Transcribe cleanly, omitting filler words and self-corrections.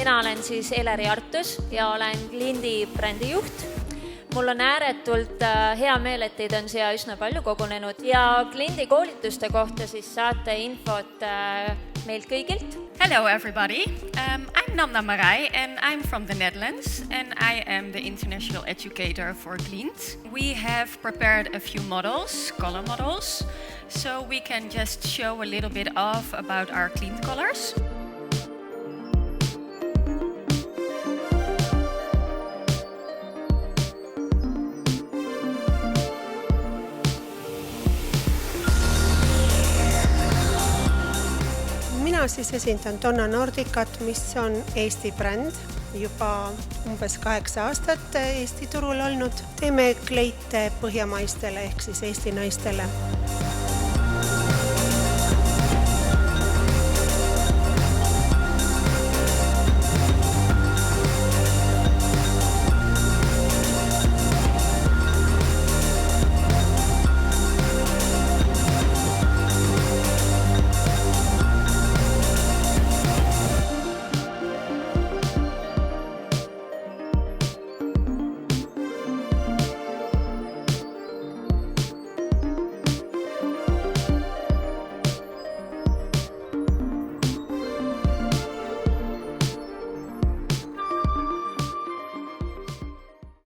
Mina olen siis Eleri Artus ja olen Klindi brändijuht. Mul on ääretult hea meel, et teid on siia üsna palju kogunenud ja Klindi koolituste kohta siis saate infot meilt kõigilt. Hello everybody, I'm Nanda Marij and I'm from the Netherlands and I am the international educator for Klint. We have prepared a few models, color models, so we can just show a little bit about our Klint colors. Mina siis esindan Donna Nordicat, mis on Eesti bränd, juba umbes 8 aastat Eesti turul olnud. Teeme kleite põhjamaistele ehk siis Eesti naistele.